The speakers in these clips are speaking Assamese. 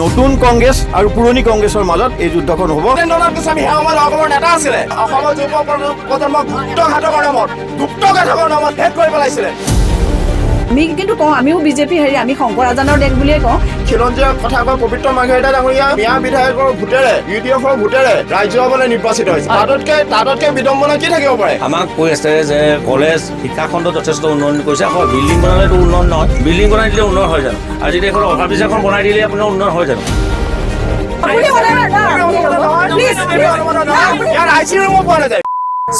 নতুন কংগ্ৰেছ আৰু পুৰণি কংগ্ৰেছৰ মাজত এই যুদ্ধখন হ'ব। অসমৰ নেতা আছিলে, অসমৰ যুৱ প্ৰজন্মক গুপ্তঘাতকৰ নামত শেষ কৰি পেলাইছিলে। আমি কিন্তু কওঁ আমিও বিজেপি আমি শংকৰ ৰাজানৰ দেশ বুলিয়ে কওঁ। খিলঞ্জীয়া কথা কয় পবিত্ৰ মাৰ্ঘেৰিটা ডাঙৰীয়া মিয়া বিধায়কৰ ভোটেৰে UDFৰ ভোটেৰে ৰাজ্যসভালৈ নিৰ্বাচিত হৈছে। তাততকৈ বিডম্বনা কি থাকিব পাৰে? আমাক কৈ আছে যে কলেজ শিক্ষাখণ্ড যথেষ্ট উন্নয়ন কৰিছে। আকৌ বিল্ডিং বনালেতো উন্নয়ন নহয়, বিল্ডিং বনাই দিলে উন্নয়ন হয় জানো? আজি এখন অফিচ এখন বনাই দিলে আপোনাৰ উন্নয়ন হয় জানো? ইয়াৰ IC ৰুমো পোৱা নাযায়।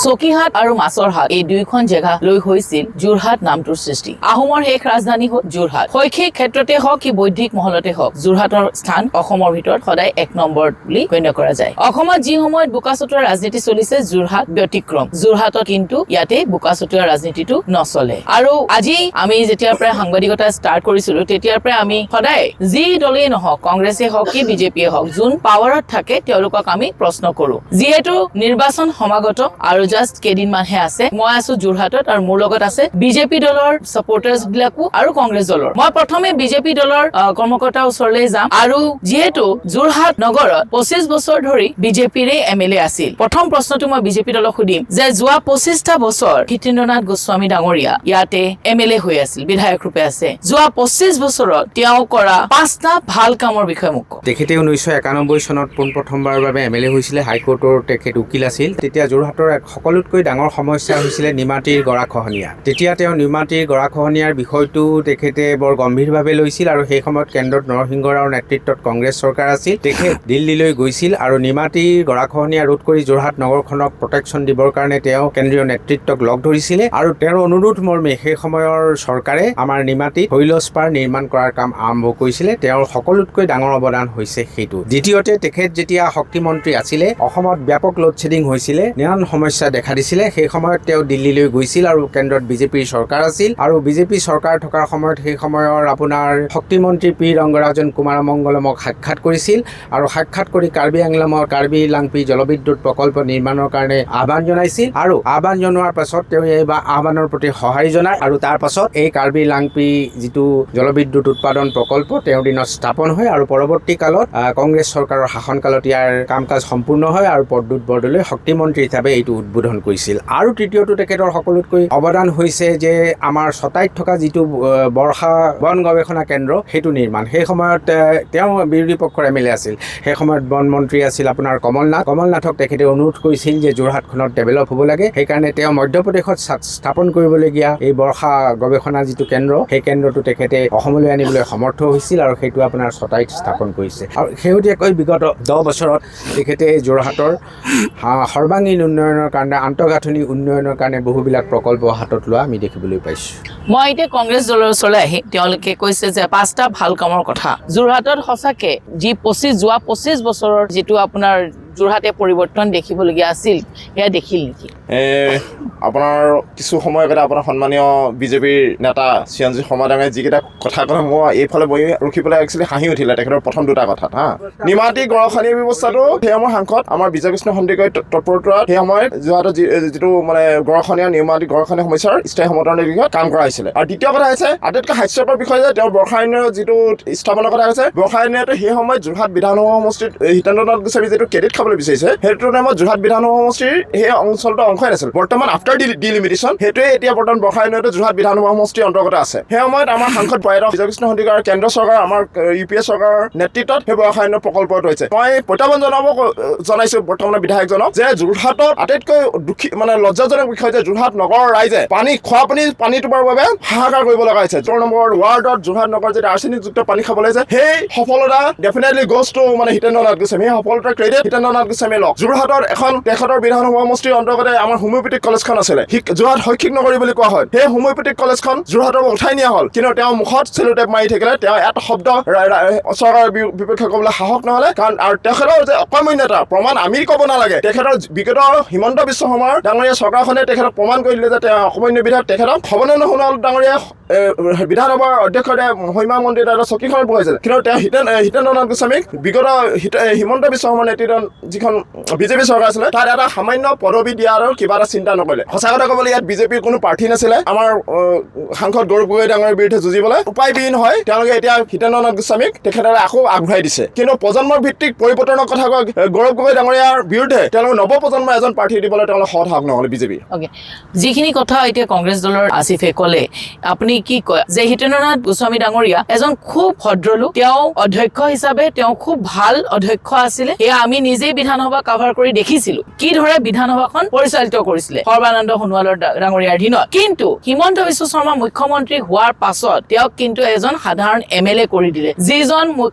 চকীহাট আৰু মাছৰহাট এই দুইখন জেগা লৈ হৈছিল যোৰহাট নামটোৰ সৃষ্টি। আহোমৰ শেষ ৰাজধানী হ'ল যোৰহাট। শৈক্ষিক ক্ষেত্ৰতে হওক কি বৌদ্ধিক মহলতে হওক যোৰহাটৰ স্থান অসমৰ ভিতৰত সদায় 1 নম্বৰ বুলি গণ্য কৰা যায়। অসমত যি সময়ত বোকাচোটোৱা ৰাজনীতি চলিছে যোৰহাট ব্যতিক্ৰম। যোৰহাটত কিন্তু ইয়াতে বোকাচোটোৱা ৰাজনীতিটো নচলে। আৰু আজি আমি যেতিয়াৰ পৰা সাংবাদিকতা ষ্টাৰ্ট কৰিছিলো তেতিয়াৰ পৰা আমি সদায় যি দলেই নহওক, কংগ্ৰেছে হওক কি বিজেপিয়ে হওক, যোন পাৱাৰত থাকে তেওঁলোকক আমি প্ৰশ্ন কৰো। যিহেতু নিৰ্বাচন সমাগত আৰু জাষ্ট কেইদিনমানহে আছে, মই আছো যোৰহাটত আৰু মোৰ লগত আছে বিজেপি দলৰ ছাপোৰ্টাৰ্ছ বিলাকো আৰু কংগ্ৰেছ দলৰ। মই প্ৰথমে বিজেপি দলৰ কৰ্মকৰ্তাৰ ওচৰলৈ যাম। আৰু যিহেতু যোৰহাট নগৰত 25 বছৰ ধৰি বিজেপিৰে MLA আছিল, প্ৰথম প্ৰশ্নটো মই বিজেপি দলক সুধিম যে যোৱা 25টা বছৰ হিতেন্দ্ৰনাথ গোস্বামী ডাঙৰীয়া ইয়াতে MLA হৈ আছিল, বিধায়ক ৰূপে আছে। যোৱা 25 বছৰত তেওঁ কৰা 5টা ভাল কামৰ বিষয়ে মোক কওক। তেখেতে 1991 চনত পোনপ্ৰথমবাৰৰ বাবে MLA হৈছিলে। হাইকোৰ্টৰ তেখেত উকিল আছিল। তেতিয়া যোৰহাটৰ সকলোতকৈ ডাঙৰ সমস্যা হৈছিলে নিমাতীৰ গৰাখহনীয়া। তেতিয়া তেওঁ নিমাতীৰ গৰাখহনীয়াৰ বিষয়টো তেখেতে বৰ গম্ভীৰভাৱে লৈছিল আৰু সেই সময়ত কেন্দ্ৰত নৰসিংহ ৰাওৰ নেতৃত্বত কংগ্ৰেছ চৰকাৰ আছিল। তেখেত দিল্লীলৈ গৈছিল আৰু নিমাতীৰ গৰাখহনীয়া ৰোধ কৰি যোৰহাট নগৰখনক প্ৰটেকশ্যন দিবৰ কাৰণে তেওঁ কেন্দ্ৰীয় নেতৃত্বক লগ ধৰিছিলে আৰু তেওঁৰ অনুৰোধ মৰ্মে সেই সময়ৰ চৰকাৰে আমাৰ নিমাতীত শৈলস্পাৰ নিৰ্মাণ কৰাৰ কাম আৰম্ভ কৰিছিলে। তেওঁৰ সকলোতকৈ ডাঙৰ অৱদান হৈছে সেইটো। দ্বিতীয়তে তেখেত যেতিয়া শক্তিমন্ত্ৰী আছিলে, অসমত ব্যাপক লোডশ্বেডিং হৈছিলে, নানান সমস্যা দেখা দিছিলে। সেই সময়ত তেওঁ দিল্লীলৈ গৈছিল আৰু কেন্দ্ৰত বিজেপিৰ চৰকাৰ আছিল আৰু বিজেপি চৰকাৰ থকাৰ সময়ত সেই সময়ৰ আপোনাৰ শক্তিমন্ত্ৰী পি ৰংগৰাজন কুমাৰমংগলমক সাক্ষাৎ কৰিছিল আৰু সাক্ষাৎ কৰি কাৰ্বি আংলমৰ কাৰ্বি লাংপি জলবিদ্যুৎ প্ৰকল্প নিৰ্মাণৰ কাৰণে আহ্বান জনাইছিল আৰু আহ্বান জনোৱাৰ পাছত তেওঁ এই আহ্বানৰ প্ৰতি সঁহাৰি জনায় আৰু তাৰ পাছত এই কাৰ্বি লাংপি যিটো জলবিদ্যুৎ উৎপাদন প্ৰকল্প তেওঁৰ দিনত স্থাপন হয় আৰু পৰৱৰ্তী কালত কংগ্ৰেছ চৰকাৰৰ শাসনকালত ইয়াৰ কাম কাজ সম্পূৰ্ণ হয় আৰু প্ৰদ্যুৎ বৰদলৈ শক্তিমন্ত্ৰী হিচাপে এইটো উদ্বোধন কৰিছিল। আৰু তৃতীয়টো তেখেতৰ সকলোতকৈ অৱদান হৈছে যে আমাৰ ছটাইত থকা যিটো বৰ্ষা বন গৱেষণা কেন্দ্ৰ সেইটো নিৰ্মাণ। সেই সময়ত তেওঁ বিৰোধী পক্ষৰ MLA আছিল। সেই সময়ত বন মন্ত্ৰী আছিল আপোনাৰ কমলনাথক তেখেতে অনুৰোধ কৰিছিল যে যোৰহাটখনত ডেভেলপ হ'ব লাগে। সেইকাৰণে তেওঁ মধ্যপ্ৰদেশত স্থাপন কৰিবলগীয়া এই বৰ্ষা গৱেষণা যিটো কেন্দ্ৰ, সেই কেন্দ্ৰটো তেখেতে অসমলৈ আনিবলৈ সমৰ্থ হৈছিল আৰু সেইটো আপোনাৰ ছটাইত স্থাপন কৰিছে। আৰু শেহতীয়াকৈ বিগত 10 বছৰত তেখেতে যোৰহাটৰ সৰ্বাংগীন উন্নয়নৰ কাৰণে, আন্তঃগাঁথনি উন্নয়নৰ কাৰণে বহুবিলাক প্ৰকল্প হাতত লোৱা আমি দেখিবলৈ পাইছোঁ। মই এতিয়া কংগ্ৰেছ দলৰ ওচৰলৈ আহিম। তেওঁলোকে কৈছে যে 5টা ভাল কামৰ কথা। যোৰহাটত সঁচাকে যি যোৱা 25 বছৰৰ যিটো আপোনাৰ যোৰহাটে পৰিৱৰ্তন দেখিবলগীয়া আছিল, সেয়া দেখিল নেকি? আপোনাৰ কিছু সময় আগতে আপোনাৰ সন্মানীয় বিজেপিৰ নেতা চিৰঞ্জীৱ শৰ্মা ডাঙৰীয়াই যিকেইটা কথা ক'লে মই এইফালে বহি ৰখি পেলাই একচুৱেলি হাঁহি উঠিলে তেখেতৰ প্ৰথম দুটা কথাত। নিমাতী গৰাখহনীয়া ব্যৱস্থাটো সেই সময়ৰ সাংসদ আমাৰ বিজয়কৃষ্ণ সন্দিকৈৰ তৎপৰতাত সেই সময়ত যোৰহাটত যিটো মানে নিমাতী গৰাখহনীয়া সমস্যাৰ স্থায়ী সমাধানৰ দিশত কাম কৰা হৈছিলে। আৰু দ্বিতীয় কথা হৈছে আটাইতকৈ হাস্যকৰ বিষয় যে তেওঁৰ বৰ্ষাৰণ্যৰ যিটো স্থাপনৰ কথা হৈছে, বৰ্ষাৰণ্যটো সেই সময়ত যোৰহাট বিধানসভা সমষ্টিত হিতেন্দ্ৰনাথ গোস্বামী যিটো ক্ৰেডিট খাবলৈ বিচাৰিছে, সেইটো টাইমত যোৰহাট বিধানসভা সমষ্টিৰ সেই অঞ্চলটো অংশই নাছিল। বৰ্তমান আফটাৰ ডিলিমিটেশ্যন সেইটোৱে এতিয়া বৰ্তমান বৰ্ষাৰণ্যটো যোৰহাট বিধানসভা সমষ্টিৰ অন্তৰ্গত আছে। সেই সময়ত আমাৰ সাংসদ প্ৰয়াত বিজয়কৃষ্ণ সন্দিকৈ কেন্দ্ৰ চৰকাৰ আমাৰ UPA চৰকাৰৰ নেতৃত্বত সেই বৰ্ষাৰণ্য প্ৰকল্পটো হৈছে। মই প্ৰত্যাহ্বান জনাইছো বৰ্তমানৰ বিধায়কজনক যে যোৰহাটত আটাইতকৈ লজ্জাজনক বিষয় যে যোৰহাট নগৰৰ ৰাইজে খোৱা পানীটোৰ বাবে হাহাকাৰ কৰিব লগা হৈছে। 4 নম্বৰ ৱাৰ্ডত যোৰহাট নগৰ যেতিয়া আৰ্ছেনিকযুক্ত পানী খাব লাগিছে, সেই সফলতা definitely goes two Hitendranath Goswami. সেই সফলতাৰ ক্ৰেডিট হিতেন্দ্ৰনাথ গোস্বামী লওক। যোৰহাটৰ এখন তেখেতৰ বিধানসভা সমষ্টিৰ অন্তৰ্গত আমাৰ হোমিঅ'পেথিক কলেজখন আছিলে, যোৰহাট শৈক্ষিক নগৰী বুলি কোৱা হয়। সেই হোমিঅ'পেথিক কলেজখন যোৰহাটৰ পৰা উঠাই নিয়া হ'ল, কিন্তু তেওঁ মুখত চেলোটেপ মাৰি থাকিলে। তেওঁ এটা শব্দ চৰকাৰৰ বিপক্ষে ক'বলৈ সাহস নহ'লে, কাৰণ আৰু তেখেতৰ যে অকৰ্মণ্যতা প্ৰমাণ আমি ক'ব নালাগে। তেখেতৰ বিগত হিমন্ত বিশ্ব শৰ্মাৰ ডাঙৰীয়া চৰকাৰখনে তেখেতক প্ৰমাণ কৰি দিলে যে তেওঁ অকৰ্মণ্য বিধায়ক। তেখেতক সৰ্বানন্দ সোণোৱাল ডাঙৰীয়া বিধানসভাৰ অধ্যক্ষতে মহিমা মন্দিৰত এটা চকীখনত বহাইছিল, কিন্তু তেওঁ হিতেন্দ্ৰনাথ গোস্বামীক বিগত হিমন্ত বিশ্ব শৰ্মাৰ নেতৃত্বত যিখন বিজেপি চৰকাৰ আছিলে তাত এটা সামান্য পদবী দিয়াৰ কিবা এটা চিন্তা নকৰিলে। সঁচা কথা ক'বলৈ ইয়াত বিজেপিৰ কোনো প্ৰাৰ্থী নাছিলে আমাৰ সাংসদ গৌৰৱ গগৈ ডাঙৰীয়াৰ বিৰুদ্ধে যুঁজিবলৈ। উপায়বিহীন হয় তেওঁলোকে এতিয়া হিতেন্দ্ৰ নাথ গোস্বামীক তেখেতলৈ আকৌ আগবঢ়াই দিছে। কিন্তু প্ৰজন্মৰ ভিত্তিক পৰিৱৰ্তনৰ কথা কয় গৌৰৱ গগৈ ডাঙৰীয়াৰ বিৰুদ্ধে তেওঁলোকে নৱপ্ৰজন্মৰ এজন প্ৰাৰ্থী দিবলৈ তেওঁলোকে সৎ সাহস নহ'লে বিজেপি। অ'কে, যিখিনি কথা এতিয়া কংগ্ৰেছ দলৰ আসিফে ক'লে, আপুনি কি কয় যে হিতেন্দ্ৰ নাথ গোস্বামী ডাঙৰীয়া এজন খুব ভদ্ৰলোক, তেওঁ অধ্যক্ষ হিচাপে তেওঁ খুব ভাল অধ্যক্ষ আছিলে। সেয়া আমি নিজেই বিধানসভা কাভাৰ কৰি দেখিছিলো, কি ধৰে বিধানসভাখন পৰিচালিত কৰিছিলে সৰ্বানন্দ সোণোৱালৰ ডাঙৰীয়াৰ দিনত। কিন্তু হিমন্ত বিশ্ব শৰ্মা মুখ্যমন্ত্ৰী হোৱাৰ পাছত তেওঁক কিন্তু এজন সাধাৰণ MLA কৰি দিলে। যিজন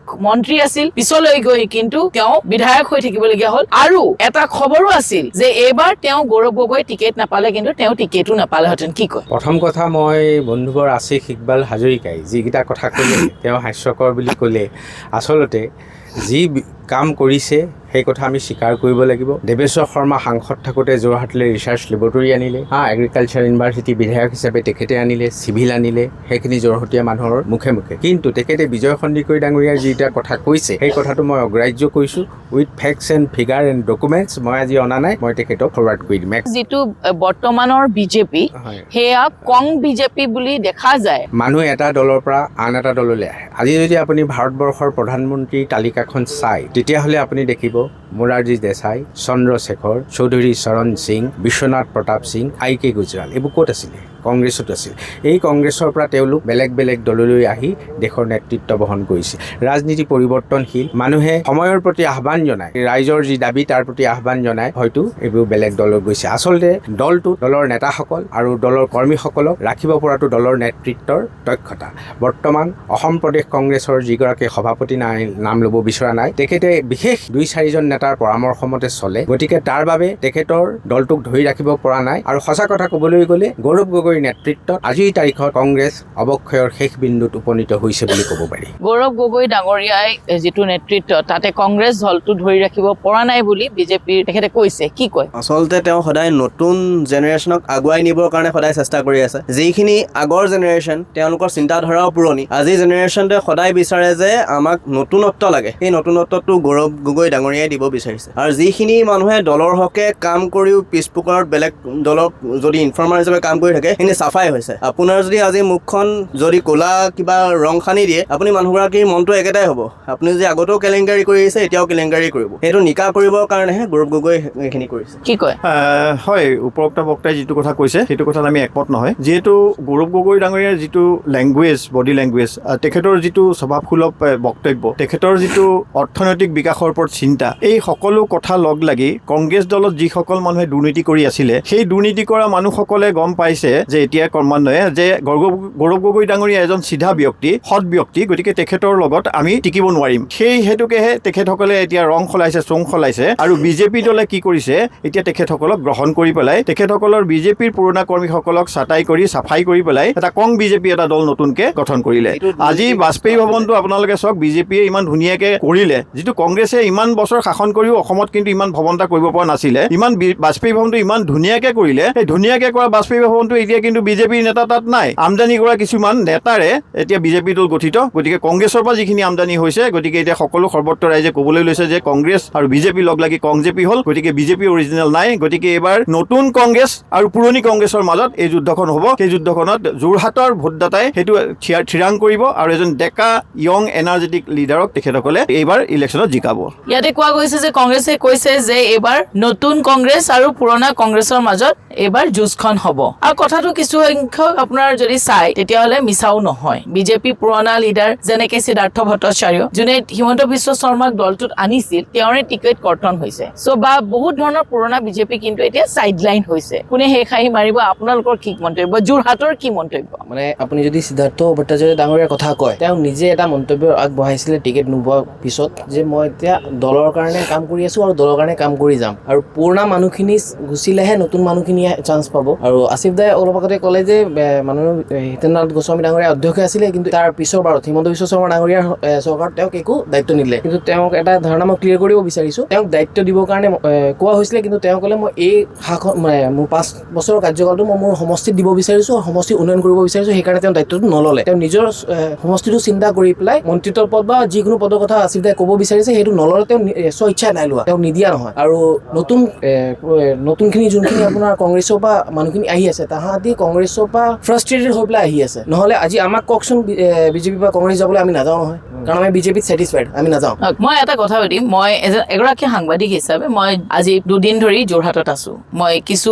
মন্ত্ৰী আছিল পিছলৈ গৈ কিন্তু তেওঁ বিধায়ক হৈ থাকিবলগীয়া হ'ল। আৰু এটা খবৰো আছিল যে এইবাৰ তেওঁ গৌৰৱ গগৈ টিকেট নাপালে, কিন্তু তেওঁ টিকেটো নাপালেহেঁতেন। কি কয়? প্ৰথম কথা, মই বন্ধুবৰ আছিফ ইকবাল হাজৰিকাই যিকেইটা কথা ক'লে তেওঁ হাস্যকৰ বুলি ক'লে, আচলতে যি কাম কৰিছে সেই কথা আমি স্বীকাৰ কৰিব লাগিব। দেৱেশ্বৰ শৰ্মা সাংসদ থাকোঁতে যোৰহাটলৈ ৰিচাৰ্চ লেবৰেটৰী আনিলে, এগ্ৰিকালচাৰ ইউনিভাৰ্চিটি বিধায়ক হিচাপে তেখেতে আনিলে, চিভিল আনিলে, সেইখিনি যোৰহটীয়া মানুহৰ মুখে মুখে। কিন্তু তেখেতে বিজয় সন্দিকৈ ডাঙৰীয়াৰ যিটা কথা কৈছে সেই কথাটো মই অগ্ৰাহ্য কৰিছোঁ। With facts and figure and documents মই আজি অনা নাই, মই তেখেতক ফৰৱাৰ্ড কৰি দিম। যিটো বৰ্তমানৰ বিজেপি সেয়া কং বিজেপি বুলি দেখা যায়। মানুহ এটা দলৰ পৰা আন এটা দললৈ আহে। আজি যদি আপুনি ভাৰতবৰ্ষৰ প্ৰধানমন্ত্ৰীৰ তালিকাখন চায় তেতিয়াহ'লে আপুনি দেখিব মোৰাৰজী দেশাই, চন্দ্ৰশেখৰ, চৌধুৰী চৰণ সিং, বিশ্বনাথ প্ৰতাপ সিং, IK গুজৰাল, এইবোৰ ক'ত আছিলে? কংগ্ৰেছত আছিল। এই কংগ্ৰেছৰ পৰা তেওঁলোক বেলেগ বেলেগ দললৈ আহি দেশৰ নেতৃত্ব বহন কৰিছে। ৰাজনীতি পৰিৱৰ্তনশীল, মানুহে সময়ৰ প্ৰতি আহ্বান জনায়, ৰাইজৰ যি দাবী তাৰ প্ৰতি আহ্বান জনায়, হয়তো এইবোৰ বেলেগ দলত গৈছে। আচলতে দলটো, দলৰ নেতাসকল আৰু দলৰ কৰ্মীসকলক ৰাখিব পৰাটো দলৰ নেতৃত্বৰ দক্ষতা। বৰ্তমান অসম প্ৰদেশ কংগ্ৰেছৰ যিগৰাকী সভাপতি নাম ল'ব বিচৰা নাই, তেখেতে বিশেষ 2-4জন নেতাৰ পৰামৰ্শ মতে চলে। গতিকে তাৰ বাবে তেখেতৰ দলটোক ধৰি ৰাখিব পৰা নাই। আৰু সঁচা কথা ক'বলৈ গ'লে গৌৰৱ গগৈ নেতৃত্বত আজিৰ তাৰিখত কংগ্ৰেছ অৱক্ষয়ৰ শেষ বিন্দুত উপনীত হৈছে বুলি ক'ব পাৰি। গৌৰৱ গগৈ ডাঙৰীয়াই যিটো নেতৃত্ব তাতে কংগ্ৰেছ দলটো ধৰি ৰাখিব পৰা নাই বুলি বিজেপিৰ তেখেতে কৈছে। কি কয়? আচলতে তেওঁ সদায় নতুন জেনেৰেশ্যনক আগুৱাই নিবৰ কাৰণে সদায় চেষ্টা কৰি আছে। যিখিনি আগৰ জেনেৰেশ্যন তেওঁলোকৰ চিন্তাধাৰাও পুৰণি, আজিৰ জেনেৰেশ্যনটোৱে সদায় বিচাৰে যে আমাক নতুনত্ব লাগে। সেই নতুনত্বটো গৌৰৱ গগৈ ডাঙৰীয়াই দিব বিচাৰিছে। আৰু যিখিনি মানুহে দলৰ হকে কাম কৰিও পিছপোকৰত বেলেগ দলক যদি ইনফৰ্মাৰ হিচাপে কাম কৰি থাকে সেইখিনি চাফাই হৈছে। আপোনাৰ যদি আজি মুখখন যদি ক'লা কিবা ৰং সানি দিয়ে আপুনি মানুহগৰাকীৰ মনটো একেটাই হ'ব। আপুনি যদি আগতেও কেলেংকাৰী কৰি আহিছে এতিয়াও কেলেংকাৰী কৰিব। সেইটো নিকা কৰিবৰ কাৰণেহে গৌৰৱ গগৈ এইখিনি কৰিছে। কি কয়? হয়, উপৰোক্ত বক্তাই যিটো কথা কৈছে সেইটো কথাত আমি একমত নহয়। যিহেতু গৌৰৱ গগৈ ডাঙৰীয়াৰ যিটো লেংগুৱেজ, বডি লেংগুৱেজ, তেখেতৰ যিটো স্বভাৱসুলভ বক্তব্য, তেখেতৰ যিটো অৰ্থনৈতিক বিকাশৰ ওপৰত চিন্তা, এই সকলো কথা লগ লাগি কংগ্ৰেছ দলত যিসকল মানুহে দুৰ্নীতি কৰি আছিলে সেই দুৰ্নীতি কৰা মানুহসকলে গম পাইছে যে এতিয়া ক্ৰমান্বয়ে যে গৌৰৱ গগৈ ডাঙৰীয়া এজন চিধা ব্যক্তি, সৎ ব্যক্তি, গতিকে তেখেতৰ লগত আমি টিকিব নোৱাৰিম। সেই হেতুকেহে তেখেতসকলে এতিয়া ৰং সলাইছে, চং সলাইছে। আৰু বিজেপি দলে কি কৰিছে, এতিয়া তেখেতসকলক গ্ৰহণ কৰি পেলাই তেখেতসকলৰ বিজেপিৰ পুৰণা কৰ্মীসকলক চাটাই কৰি চাফাই কৰি পেলাই এটা কং বিজেপি এটা দল নতুনকে গঠন কৰিলে। আজি বাজপেয়ী ভৱনটো আপোনালোকে চাওক, বিজেপিয়ে ইমান ধুনীয়াকে কৰিলে, যিটো কংগ্ৰেছে ইমান বছৰ শাসন কৰিও অসমত কিন্তু ইমান ভৱন এটা কৰিব পৰা নাছিলে। ইমান বাজপেয়ী ভৱনটো ইমান ধুনীয়াকে কৰিলে, সেই ধুনীয়াকে কৰা বাজপেয়ী ভৱনটো এতিয়া কিন্তু বিজেপিৰ নেতা তাত নাই। আমদানি কৰা কিছুমান নেতাৰে এতিয়া বিজেপি দল গঠিত। গতিকে কংগ্ৰেছৰ পৰা যিখিনি আমদানি হৈছে, গতিকে এতিয়া সকলো সৰ্বত্ৰ ৰাইজে ক'বলৈ লৈছে যে কংগ্ৰেছ আৰু বিজেপি লগ লাগি কংজেপি হ'ল। গতিকে বিজেপি অৰিজিনেল নাই। গতিকে এইবাৰ নতুন কংগ্ৰেছ আৰু পুৰণি কংগ্ৰেছৰ মাজত এই যুদ্ধখন হ'ব। সেই যুদ্ধখনত যোৰহাটৰ ভোটদাতাই সেইটো থিৰাং কৰিব আৰু এজন ডেকা য়ং এনাৰ্জেটিক লিডাৰক তেখেতসকলে এইবাৰ ইলেকশ্যনত জিকাব। ইয়াতে কোৱা গৈছে যে কংগ্ৰেছে কৈছে যে এইবাৰ নতুন কংগ্ৰেছ আৰু পুৰণা কংগ্ৰেছৰ মাজত এইবাৰ যুঁজখন হ'ব। আৰু কথাটো কিছু সংখ্যক আপোনাৰ যদি চাই তেতিয়াহ'লে মিছাও নহয়। বিজেপি পুৰণা লিডাৰ যেনেকে সিদ্ধাৰ্থ ভট্টাচাৰ্য, যোনে হিমন্ত বিশ্ব শৰ্মাক দলটোত আনিছিল, তেওঁৰে টিকেট কৰ্তন হৈছে। বা বহুত ধৰণৰ পুৰণা বিজেপি কিন্তু এতিয়া চাইডলাইন হৈছে। কোনে সেই খাহি মাৰিব? আপোনালোকৰ কি মন্তব্য? যোৰহাটৰ কি মন্তব্য? মানে আপুনি যদি সিদ্ধাৰ্থ ভট্টাচাৰ্য ডাঙৰীয়াৰ কথা কয়, তেওঁ নিজে এটা মন্তব্য আগবঢ়াইছিলে টিকেট নোপোৱাৰ পিছত, যে মই এতিয়া দলৰ কাৰণে কাম কৰি আছো আৰু দলৰ কাৰণে কাম কৰি যাম, আৰু পুৰণা মানুহখিনি গুচিলেহে নতুন মানুহখিনিয়ে চান্স পাব। আৰু আসিফ দাই অলপ আগতে ক'লে যে মাননীয় হিতেন্দ্ৰ নাথ গোস্বামী ডাঙৰীয়া অধ্যক্ষ আছিলে, কিন্তু তাৰ পিছৰ বাৰত হিমন্ত বিশ্ব শৰ্মা ডাঙৰীয়াৰ চৰকাৰত তেওঁক একো দায়িত্ব নিদিলে। কিন্তু তেওঁক এটা ধাৰণা মই ক্লিয়াৰ কৰিব বিচাৰিছোঁ, তেওঁক দায়িত্ব দিবৰ কাৰণে কোৱা হৈছিলে, কিন্তু তেওঁ ক'লে মই এই শাসন মোৰ 5 বছৰৰ কাৰ্যকালটো মই মোৰ সমষ্টিত দিব বিচাৰিছোঁ, সমষ্টি উন্নয়ন কৰিব বিচাৰিছোঁ। সেইকাৰণে তেওঁ দায়িত্বটো নল'লে। তেওঁ নিজৰ সমষ্টিটো চিন্তা কৰি পেলাই মন্ত্ৰিত্বৰ পদ বা যিকোনো পদৰ কথা আসিফ দাই ক'ব বিচাৰিছে। আছে সেইটো নল'লে তেওঁ স্বইচ্ছাই নাই লোৱা, তেওঁ নিদিয়া নহয়। আৰু নতুনখিনি যোনখিনি আপোনাৰ কংগ্ৰেছৰ পৰা মানুহখিনি আহি আছে তাহাঁতি কংগ্ৰেছৰ পৰা ফ্ৰাষ্ট্ৰেটেড হৈ পেলাই আহি আছে। নহ'লে আজি আমাক কওকচোন বিজেপি বা কংগ্ৰেছ যাবলৈ আমি নাযাওঁ নহয়, কাৰণ আমি বিজেপিত ছেটিছফাইড, আমি নাযাওঁ। মই এটা কথা সুধিম, মই এগৰাকী সাংবাদিক হিচাপে মই আজি 2 দিন ধৰি যোৰহাটত আছো। মই কিছু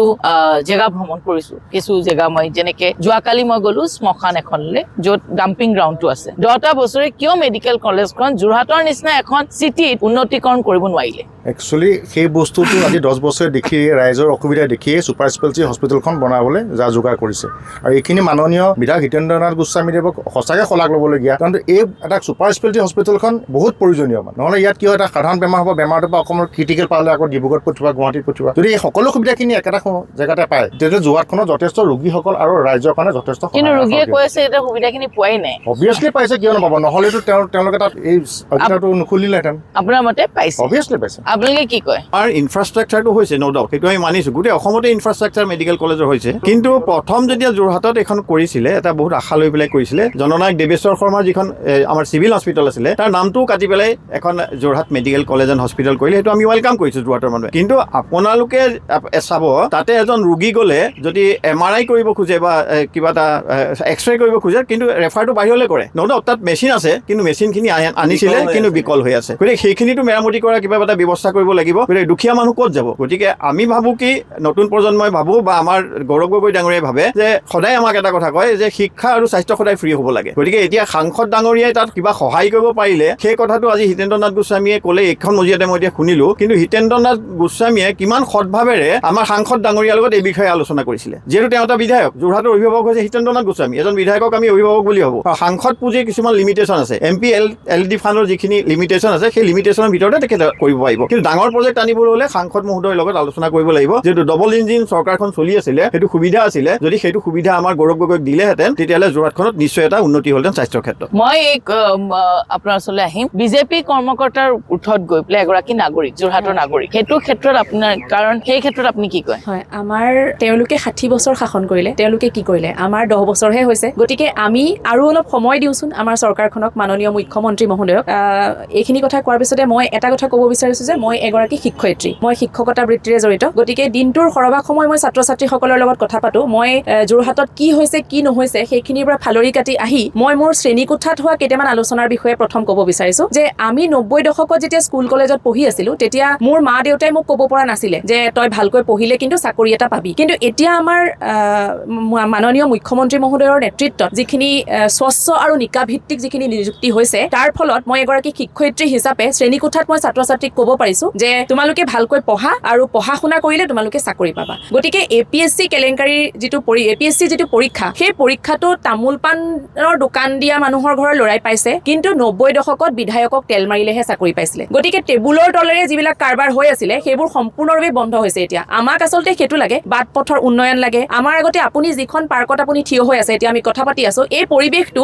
জেগা ভ্ৰমণ কৰিছো, কিছু জেগা মই যেনেকে যোৱাকালি মই গ'লো শ্মশান এখনলৈ য'ত ডাম্পিং গ্ৰাউণ্ডটো আছে। 10টা বছৰে কিয় মেডিকেল কলেজখন যোৰহাটৰ নিচিনা এখন চিটিত উন্নতিকৰণ কৰিব নোৱাৰিলে? একচুৱেলি সেই বস্তুটো আজি 10 বছৰে দেখি ৰাইজৰ অসুবিধা দেখিয়ে ছুপাৰ স্পেচিয়েলিটি হস্পিটেলখন বনাবলৈ যা যোগাৰ কৰিছে। আৰু এইখিনি মাননীয় বিধায়ক হিতেন্দ্ৰনাথ গোস্বামীদেৱক সঁচাকৈ শলাগ ল'বলগীয়া, কাৰণ এই এটা ছুপাৰ স্পেচিয়েলিটি হস্পিটেলখন বহুত প্ৰয়োজনীয়। নহ'লে ইয়াত কি হয়, এটা সাধাৰণ বেমাৰ হ'ব, বেমাৰটোৰ পৰা অকণমান ক্ৰিটিকেল পালে আকৌ ডিব্ৰুগড়ত পঠিওৱা, গুৱাহাটীত পঠিওৱা। যদি এই সকলো সুবিধাখিনি একেটা জেগাতে পায় তেতিয়াহ'লে যোৰহাটখনত যথেষ্ট ৰোগীসকল আৰু ৰাইজৰ কাৰণে যথেষ্ট। কিন্তু ৰোগীয়ে কৈ আছে এতিয়া সুবিধাখিনি পোৱাই নাই। অবভিয়াছলি পাইছে, কিয় নাপাব, নহ'লেতো তেওঁলোকে তাত এই সুবিধাটো নুখুলিলেহেঁতেন। আপোনাৰ মতে পাইছে? অবভিয়াছলি পাইছে। আপোনালোকে কি কয়? আমাৰ ইনফ্ৰাষ্ট্ৰাকচাৰটো হৈছে ন' ডাউট, সেইটো আমি মানিছোঁ। গোটেই অসমতে ইনফ্ৰাষ্ট্ৰাকচাৰ মেডিকেল কলেজৰ হৈছে, কিন্তু প্ৰথম যেতিয়া যোৰহাটত এখন কৰিছিলে এটা বহুত আশা লৈ পেলাই কৰিছিলে। জননায়ক দেৱেশ্বৰ শৰ্মাৰ যিখন আমাৰ চিভিল হস্পিটেল আছিলে তাৰ নামটোও কাটি পেলাই এখন Jorhat medical college and hospital কৰিলে, সেইটো আমি ৱেলকাম কৰিছোঁ যোৰহাটৰ মানুহে। কিন্তু আপোনালোকে চাব, তাতে এজন ৰোগী গ'লে যদি MRI কৰিব খোজে বা কিবা এটা এক্সৰে কৰিব খোজে, কিন্তু ৰেফাৰটো বাহিৰলৈ কৰে। ন' ডাউট তাত মেচিন আছে, কিন্তু মেচিনখিনি আনিছিলে কিন্তু বিকল হৈ আছে। গতিকে সেইখিনিতো মেৰামতি কৰা কিবা এটা ব্যৱস্থা কৰিব লাগিব। গতিকে দুখীয়া মানুহ ক'ত যাব? গতিকে আমি ভাবোঁ কি, নতুন প্ৰজন্মই ভাবোঁ বা আমাৰ গৌৰৱ গগৈ ডাঙৰীয়াই ভাবে যে সদায় আমাক এটা কথা কয় যে শিক্ষা আৰু স্বাস্থ্য সদায় ফ্ৰী হ'ব লাগে। গতিকে এতিয়া সাংসদ ডাঙৰীয়াই তাত কিবা সহায় কৰিব পাৰিলে, সেই কথাটো আজি হিতেন্দ্ৰনাথ গোস্বামীয়ে ক'লে এইখন মজিয়াতে মই এতিয়া শুনিলোঁ। কিন্তু হিতেন্দ্ৰনাথ গোস্বামীয়ে কিমান সৎভাৱেৰে আমাৰ সাংসদ ডাঙৰীয়াৰ লগত এই বিষয়ে আলোচনা কৰিছিলে। যিহেতু তেওঁ এটা বিধায়ক, যোৰহাটৰ অভিভাৱক হৈছে হিতেন্দ্ৰনাথ গোস্বামী, এজন বিধায়কক আমি অভিভাৱক বুলি ভাবোঁ। সাংসদ পুঁজিৰ কিছুমান লিমিটেশ্যন আছে, MP LD ফাণ্ডৰ যিখিনি লিমিটেশ্যন আছে, সেই লিমিটেশ্যনৰ ভিতৰতে তেখেতে কৰিব পাৰিব। কিন্তু ডাঙৰ প্ৰজেক্ট আনিবলৈ হ'লে সাংসদ মহোদয়ৰ লগত আলোচনা কৰিব লাগিব। যিহেতু ডবল ইঞ্জিন চৰকাৰখন চলি আছিলে, সেইটো সুবিধা আছিলে। যদি সেইটো সুবিধা আমাৰ গৌৰৱ গগৈক দিলেহেঁতেন, তেতিয়াহ'লে যোৰহাটখনত নিশ্চয় এটা উন্নতি হ'লহেঁতেন স্বাস্থ্যৰ ক্ষেত্ৰত। মই আপোনাৰ ওচৰলৈ আহিম। বিজেপি কৰ্মকৰ্তাৰ ওঠত গৈ পেলাই এগৰাকী নাগৰিক, যোৰহাটৰ নাগৰিক, সেইটো ক্ষেত্ৰত আপোনাৰ, কাৰণ সেই ক্ষেত্ৰত আপুনি কি কয়? হয়, আমাৰ তেওঁলোকে 60 বছৰ শাসন কৰিলে, তেওঁলোকে কি কৰিলে? আমাৰ 10 বছৰহে হৈছে। গতিকে আমি আৰু অলপ সময় দিওঁচোন আমাৰ চৰকাৰখনক, মাননীয় মুখ্যমন্ত্ৰী মহোদয়ক। এইখিনি কথা কোৱাৰ পিছতে মই এটা কথা ক'ব বিচাৰিছোঁ যে মই এগৰাকী শিক্ষয়িত্ৰী, মই শিক্ষকতা বৃত্তিৰে জড়িত। গতিকে দিনটোৰ সৰহভাগ সময় মই ছাত্ৰ ছাত্ৰীসকলৰ লগত কথা পাতোঁ। মই যোৰহাটত কি হৈছে কি নহৈছে সেইখিনিৰ পৰা ফালৰি কাটি আহি মই মোৰ শ্ৰেণীকোঠাত হোৱা কেইটামান আলোচনাৰ বিষয়ে প্ৰথম ক'ব বিচাৰিছোঁ যে আমি 90 দশকত যেতিয়া স্কুল কলেজত পঢ়ি আছিলোঁ, তেতিয়া মোৰ মা দেউতাই মোক ক'ব পৰা নাছিলে যে তই ভালকৈ পঢ়িলে কিন্তু চাকৰি এটা পাবি। কিন্তু এতিয়া আমাৰ মাননীয় মুখ্যমন্ত্ৰী মহোদয়ৰ নেতৃত্বত যিখিনি স্বচ্ছ আৰু নিকাভিত্তিক যিখিনি নিযুক্তি হৈছে, তাৰ ফলত মই এগৰাকী শিক্ষয়িত্ৰী হিচাপে শ্ৰেণীকোঠাত মই ছাত্ৰ ছাত্ৰীক ক'ব পাৰিছোঁ যে তোমালোকে ভালকৈ পঢ়া আৰু পঢ়া শুনা কৰিলে তোমালোকে চাকৰি পাবা। গতিকে APSC কেলেংকাৰীৰ APSC যিটো পৰীক্ষা, সেই পৰীক্ষাটো তামোল পাণৰ দোকান দিয়া মানুহৰ ঘৰৰ ল'ৰাই পাইছে, কিন্তু 90 দশকত বিধায়কক তেল মাৰিলেহে চাকৰি পাইছিলে। গতিকে টেবুলৰ তলেৰে যিবিলাক কাৰবাৰ হৈ আছিলে সেইবোৰ সম্পূৰ্ণৰূপে বন্ধ হৈছে এতিয়া। আমাক আচলতে সেইটো লাগে, বাট পথৰ উন্নয়ন লাগে। আমাৰ আগতে আপুনি যিখন পাৰ্কত আপুনি থিয় হৈ আছে, এতিয়া আমি কথা পাতি আছো, এই পৰিৱেশটো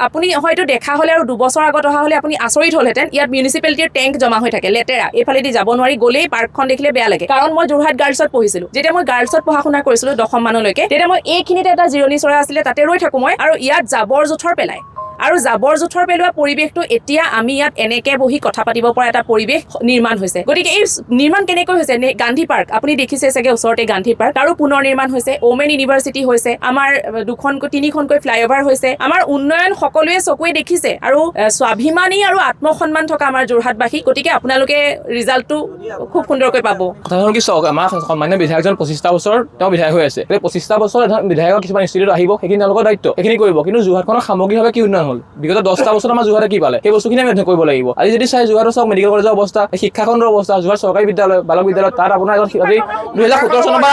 আপুনি হয়তো দেখা হ'লে আৰু 2 বছৰ আগত অহা হ'লে আপুনি আচৰিত হ'লহেঁতেন। ইয়াত মিউনিচিপালিটিৰ টেংক জমা হৈ থাকে, লেতেৰা, এইফালেদি যাব নোৱাৰি, গ'লেই পাৰ্কখন দেখিলে বেয়া লাগে। কাৰণ মই যোৰহাট গাৰ্লছত পঢ়িছিলোঁ, যেতিয়া মই গাৰ্লছত পঢ়া শুনা কৰিছিলোঁ 10ম মানলৈকে, তেতিয়া মই এইখিনিতে এটা জিৰণি চৰা আছিলে, তাতে ৰৈ থাকোঁ মই, আৰু ইয়াত জাবৰ জোথৰ পেলাই আৰু জাবৰ জোথৰ পেলোৱা পৰিৱেশটো এতিয়া আমি ইয়াত এনেকে বহি কথা পাতিব পৰা এটা পৰিৱেশ নিৰ্মাণ হৈছে। গতিকে এই নিৰ্মাণ কেনেকৈ হৈছে? গান্ধী পাৰ্ক আপুনি দেখিছে চাগে, ওচৰতে গান্ধী পাৰ্ক, তাৰো পুনৰ নিৰ্মাণ হৈছে। ওমেন ইউনিভাৰ্চিটি হৈছে, আমাৰ 2-3খনকৈ ফ্লাইঅভাৰ হৈছে। আমাৰ উন্নয়ন সকলোৱে চকুৱে দেখিছে আৰু স্বাভিমানী আৰু আত্মসন্মান থকা আমাৰ যোৰহাটবাসী। গতিকে আপোনালোকে ৰিজাল্টটো খুব সুন্দৰকৈ পাব। কথা হ'ল কি, চাওক, আমাৰ সন্মানীয় বিধায়কজন 25টা বছৰ তেওঁ বিধায়ক হৈ আছে। 25টা বছৰ বিধায়কৰ কিছুমান ইনষ্টিটিউট আহিব, সেইখিনি তেওঁলোকৰ দায়িত্ব, সেইখিনি কৰিব। কিন্তু যোৰহাটখনৰ সামগ্ৰিকভাৱে কি উন্নয়ন হ'ল? বিগত 10টা বছৰত আমাৰ যোৰহাটে কি পালে, সেই বস্তুখিনি আমি অধ্যয়ন কৰিব লাগিব। আজি যদি চাই যোৰহাটৰ চাওক মেডিকেল কলেজৰ অৱস্থা, শিক্ষাখণ্ডৰ অৱস্থা, যোৰহাট চৰকাৰী বিদ্যালয়, বালক বিদ্যালয়, তাত আপোনাৰ এজন 2017 চনৰ পৰা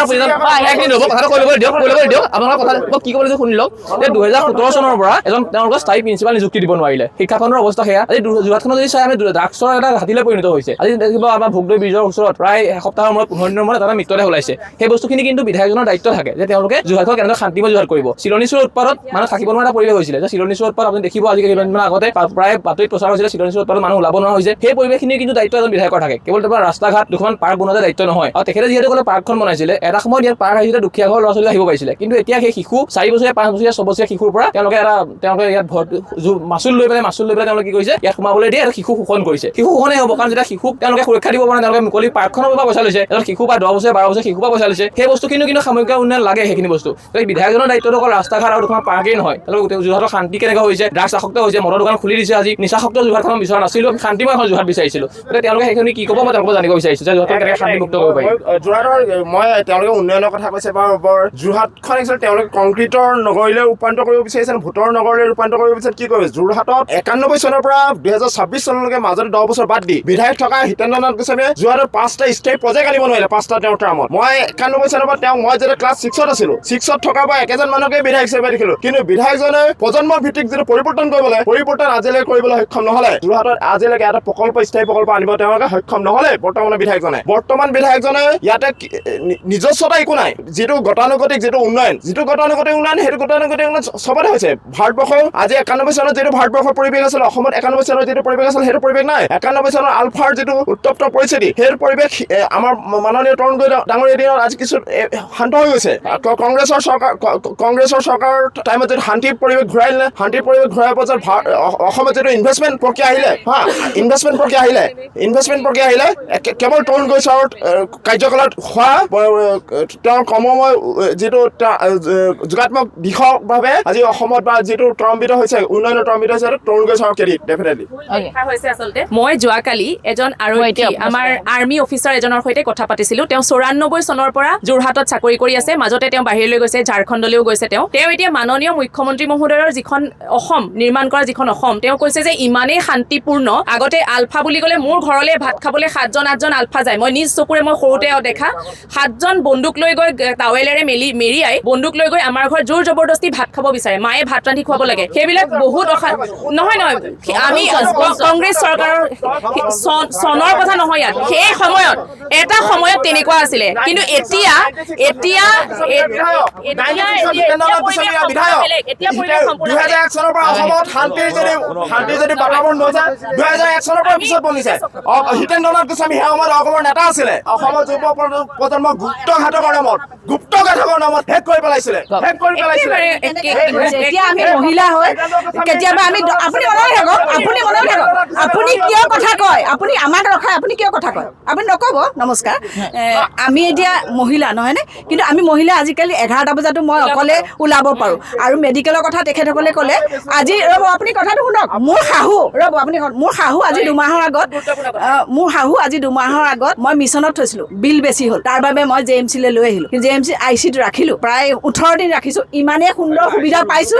আপোনালোকৰ কথা কি ক'ব লাগিব শুনি লওক। 2017 চনৰ পৰা এজন তেওঁলোকৰ স্থায়ী প্ৰিন্সিপাল নিযুক্তি দিব নোৱাৰিলে। শিক্ষাখণ্ডৰ অৱস্থা সেয়া। আজি যোৰহাটখনত যদি চাই আমি ড্ৰাগছৰ এটা ঘাটিলৈ পৰিণত হৈছে। আজি দেখিব আমাৰ ভোগদৈ ব্ৰিজৰ ওচৰত প্ৰায় এসপ্তাহৰ মূৰত 15 দিনৰ মূৰত এটা মৃতদেহ ওলাইছে। সেই বস্তুখিনি কিন্তু বিধায়কজনৰ দায়িত্ব থাকে যে তেওঁলোকে যোৰহাটখন কেনেকৈ শান্তিময় যোৰহাট কৰিব। চিলনী চোৰৰ উৎপাদত মানুহ থাকিব নোৱাৰা এটা পৰিৱেশ হৈছিলে, যে চিলনী চোৰৰ উৎপাদত আপুনি দেখিব আজি কেইদিনমান আগতে প্ৰায় বাতৰিত প্ৰচাৰ হৈছিলে চিলনী উৎপাদন মানুহ ওলাব নোৱাৰা হৈছে সেই পৰিৱেশখিনি কিন্তু দায়িত্ব এজন বিধায়কৰ থাকে কেৱল তোমাৰ ৰাস্তা ঘাট দুখন পাৰ্ক বনোৱাতে দায়িত্ব নহয় আৰু তেখেতে যিহেতু ক'লে পাৰ্কখন বনাইছিলে এটা সময়ত ইয়াত পাৰ্ক আহিছিলে দুখীয়া ঘৰৰ ল'ৰা ছোৱালী আহিব পাৰিছিলে কিন্তু এতিয়া সেই শিশু 4 বছৰীয়া 5 বছৰীয়া 6 বছৰীয়া শিশুৰ পৰা তেওঁলোকে ইয়াত মাচুল লৈ পেলাই তেওঁলোকে কি কৰিছে ইয়াত সোমাবলৈ দিয়ে শিশু শোষণ কৰিছে শিশু শোষণে হ'ব কাৰণ যেতিয়া শিশুক তেওঁলোকে সুৰক্ষা দিব পৰা তেওঁলোকে মুকলি পাৰ্কখনৰ পৰা পইচা লৈছে এজন শিশু বা 10 বছৰীয়া 12 বছৰীয়া শিশু পৰা পইচা লৈছে সেই বস্তুখিনি কিন্তু সামগ্ৰিক উন্নয়ন লাগে সেইখিনি বস্তু বিধায়কজনৰ দায়িত্বটো অকল ৰাস্তা ঘাট আৰু দুখন পাৰ্কেই নহয় তেওঁলোকে যোৰহাটৰ শান্তি কেনেকুৱা হৈছে ড্ৰাগছ আসক্ত হৈছে মদৰ দোকান খুলি দিছে আজি নিচাসক্ত যোৰহাটখন বিচৰা নাছিলো আমি শান্তিময় এখন যোৰহাট বিচাৰিছিলো গতিকে তেওঁলোকে সেইখিনি কি ক'ব মই তেওঁলোকক জানিব বিচাৰিছো যে যোৰহাটখন কেনেকৈ শান্তিমুক্ত কৰিব পাৰি যোৰহাটৰ মই তেওঁলোকে উন্নয়নৰ কথা কৈছে বৰ যোৰহাটখন একচুৱেলি তেওঁলোকে কংক্ৰিটৰ নগৰীলৈ ৰূপান্তৰ কৰিব বিচাৰিছে ভোটৰ নগৰলৈ ৰূপান্তৰ কৰিব বিচাৰিছে কি কৰিছে যোৰহাটত 91 চনৰ পৰা 2026 চনলৈকে মাজতে 10 বছৰ বাদ দি বিধায়ক থকা হিতেন্দ্ৰ নাথ গোস্বামীয়ে যোৰহাটৰ 5টা স্থায়ী প্ৰজেক্ট আনিব নোৱাৰিলে 5টা তেওঁৰ টাৰ্মত মই 91 চনৰ পৰা মই যেতিয়া ক্লাছ 6ত আছিলো 6ত থকা বা একেজন মানুহকে বিধায়ক হিচাপে দেখিলো কিন্তু বিধায়কজনে প্ৰজন্মৰ ভিত্তিক যিটো পৰিৱৰ্তন আজিলৈকে কৰিবলৈ সক্ষম নহলে যোৰহাটত আজিলৈকে এটা স্থায়ী প্ৰকল্প আনিব তেওঁলোকে সক্ষম নহলে বৰ্তমান বিধায়কজনে ইয়াতে নিজস্বতা একো নাই যিটো গতানুগতিক যিটো উন্নয়ন সেইটো গতানুগতিক উন্নয়ন চবতে হৈছে ভাৰতবৰ্ষ আজি 91 চনত যিটো ভাৰতবৰ্ষৰ পৰিৱেশ আছিল অসমত 91 চনৰ যিটো পৰিৱেশ আছিল সেইটো পৰিৱেশ নাই 91 চনৰ আলফাৰ যিটো উত্তপ্ত পৰিস্থিতি সেই পৰিৱেশ আমাৰ মাননীয় তৰুণ গগৈ ডাঙৰীয়া দিনত আজি কিছু শান্ত হৈ গৈছে কংগ্ৰেছৰ চৰকাৰ টাইমত যিটো শান্তিৰ পৰিৱেশ ঘূৰাই নিলে শান্তিৰ পৰিৱেশ ঘূৰাই পাছত অসমত যিটো ইনভেষ্টমেণ্ট প্ৰক্ৰিয়া আহিলে কেৱল তৰুণ গগৈ ছাৰৰ কাৰ্যকালত হোৱা তেওঁৰ কৰ্মময় যিটো যোগাত্মক দিশভাৱে আজি অসমত বা যিটো ত্বৰান্বিত হৈছে উন্নয়নৰ ত্বৰান্বিত হৈছে তৰুণ গগৈ ছাৰৰ ক্ৰেডিট ডেফিনেটলি মই যোৱাকালি এজন আমাৰ আৰ্মি অফিচাৰ এজনৰ সৈতে কথা পাতিছিলো তেওঁ 94 চনৰ পৰা যোৰহাটত চাকৰি কৰি আছে মাজতে তেওঁ বাহিৰলৈ গৈছে ঝাৰখণ্ডলৈও গৈছে তেওঁ এতিয়া মাননীয় মুখ্যমন্ত্ৰী মহোদয়ৰ যিখন অসম নিৰ্মাণ কৰা যিখন অসম তেওঁ কৈছে যে ইমানেই শান্তিপূৰ্ণ আগতে আলফা বুলি ক'লে মোৰ ঘৰলৈ ভাত খাবলৈ 7জন 8জন আলফা যায় মই নিজ চকুৰে মই সৰুতে দেখা 7জন বন্দুক লৈ গৈ টাৱেলেৰে মেৰিয়াই বন্দুক লৈ গৈ আমাৰ ঘৰ জোৰ জবৰদস্তি ভাত খাব বিচাৰে মায়ে ভাত ৰান্ধি খুৱাব লাগে সেইবিলাক বহুত নহয় আমি কংগ্ৰেছ চৰকাৰৰ চনৰ কথা নহয় ইয়াত সেই সময়ত এটা সময়ত তেনেকুৱা আছিলে কিন্তু এতিয়া 2001 চনৰ পৰা অসমত শান্তিৰ যদি বাতাবৰণ হৈছে 2001 চনৰ পৰা পিছত বনিছে হিতেন্দ্ৰ নাথ গোস্বামী সেই সময়ত অসমৰ নেতা আছিলে অসমৰ যুৱ প্ৰজন্ম গুপ্তঘাতকৰ নামত শেষ কৰি পেলাইছিলে যেতিয়া আমি মহিলা হয় কেতিয়াবা আমি আপুনি মনত থাকক আপুনি কিয় কথা কয় আপুনি আমাক ৰখায় আপুনি কিয় কথা কয় আপুনি নক'ব নমস্কাৰ আমি এতিয়া মহিলা নহয়নে কিন্তু আমি মহিলা আজিকালি 11টা বজাতো মই অকলে ওলাব পাৰোঁ আৰু মেডিকেলৰ কথা তেখেতসকলে ক'লে আজি ৰ'ব আপুনি কথাটো শুনক মোৰ শাহু আজি 2 মাহৰ আগত মই মিছনত থৈছিলোঁ বিল বেছি হ'ল তাৰ বাবে মই JMC-লৈ লৈ আহিলোঁ কিন্তু JMC IC-ত ৰাখিলোঁ প্ৰায় 18 দিন ৰাখিছোঁ ইমানেই সুন্দৰ সুবিধা পাইছোঁ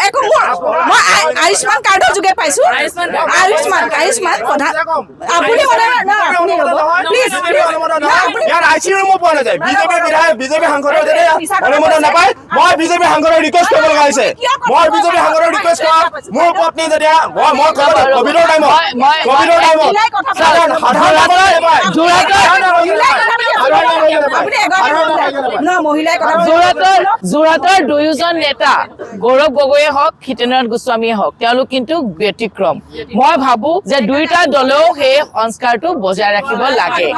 একো মই আয়ুষ্মান কাৰ্ডৰ যোগে পাইছোঁ আয়ুষ্মান কথা আপুনি প্লিজ ইয়াৰ IC ৰুমো পোৱা নাযায় বিজেপি সাংসদৰ যদি অনুমোদন নাপায় মই বিজেপি সাংসদক ৰিকুৱেষ্ট কৰিব লগা হৈছে মই বিজেপি সাংসদক ৰিকুৱেষ্ট কৰা মোৰ পত্নী যেতিয়া মই কভিডৰ টাইমত যোৰহাটৰ দুয়োজন নেতা গৌৰৱ গগৈয়ে হওক হিতেন্দ্ৰ নাথ গোস্বামীয়ে হওক তেওঁলোক কিন্তু ব্যতিক্ৰম মই ভাবো যে দুয়োটা দলেও সেই সংস্কাৰটো বজাই ৰাখিব লাগে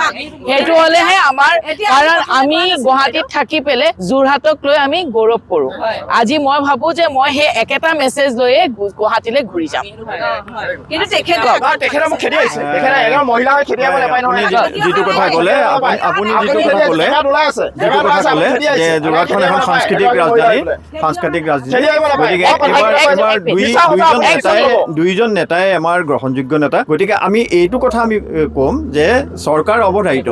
সেইটো হলেহে আমাৰ কাৰণ আমি গুৱাহাটীত থাকি পেলাই যোৰহাটক লৈ আমি গৌৰৱ কৰো আজি মই ভাবো যে মই সেই একেটা মেছেজ লৈয়ে গুৱাহাটীলৈ ঘূৰি যাম কিন্তু তেখেতৰ মোক খেদি আহিছে এজন মহিলা হৈ খেদিয়াব নাপায় নহয় যিটো কথা ক'লে আপুনি যিটো কথা ক'লে যে যোৰহাটখন এখন সাংস্কৃতিক ৰাজধানী গতিকে এবাৰ দুইজন নেতাই আমাৰ গ্ৰহণযোগ্য নেতা গতিকে আমি এইটো কথা আমি ক'ম যে চৰকাৰ অৱধাৰিত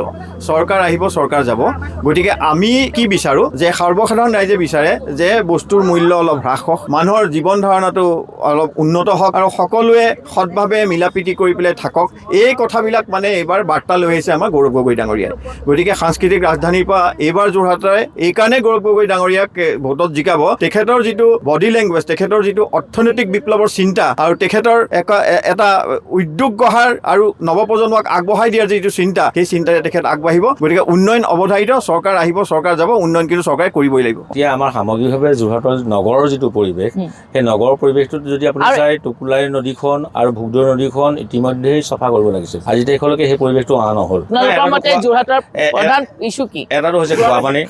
চৰকাৰ আহিব চৰকাৰ যাব গতিকে আমি কি বিচাৰোঁ যে সৰ্বসাধাৰণ ৰাইজে বিচাৰে যে বস্তুৰ মূল্য অলপ হ্ৰাস হওক মানুহৰ জীৱন ধাৰণাটো অলপ উন্নত হওক আৰু সকলোৱে সৎভাৱে মিলা প্ৰীতি কৰি পেলাই থাকক এই কথাবিলাক মানে এইবাৰ বাৰ্তা লৈ আহিছে আমাৰ গৌৰৱ গগৈ ডাঙৰীয়াই গতিকে গতিকে সাংস্কৃতিক ৰাজধানীৰ পৰা এইবাৰ যোৰহাটে এইকাৰণে গৌৰৱ গগৈ ডাঙৰীয়াক ভোটত জিকাব তেখেতৰ যিটো বডি লেংগুৱেজ, তেখেতৰ যিটো অৰ্থনৈতিক বিপ্লৱৰ চিন্তা আৰু তেখেতৰ এটা উদ্যোগ গঢ়াৰ আৰু নৱপ্ৰজন্মক আগবঢ়াই দিয়াৰ যিটো চিন্তা, সেই চিন্তাৰে তেখেত আগবাঢ়িব। গতিকে উন্নয়ন অৱধাৰিত, চৰকাৰ আহিব, চৰকাৰ যাব, উন্নয়ন কিন্তু চৰকাৰে কৰিবই লাগিব। এতিয়া আমাৰ সামগ্ৰিকভাৱে যোৰহাটৰ নগৰৰ যিটো পৰিৱেশ, সেই নগৰৰ পৰিৱেশটোত যদি আপুনি চাই টুকুলাই নদীখন আৰু ভোগদৈ নদীখন ইতিমধ্যেই চফা কৰিব লাগিছিল। আজি তাৰিখলৈকে সেই পৰিৱেশটো অহা নহ'ল। এটাটো হৈছে খোৱাপানী,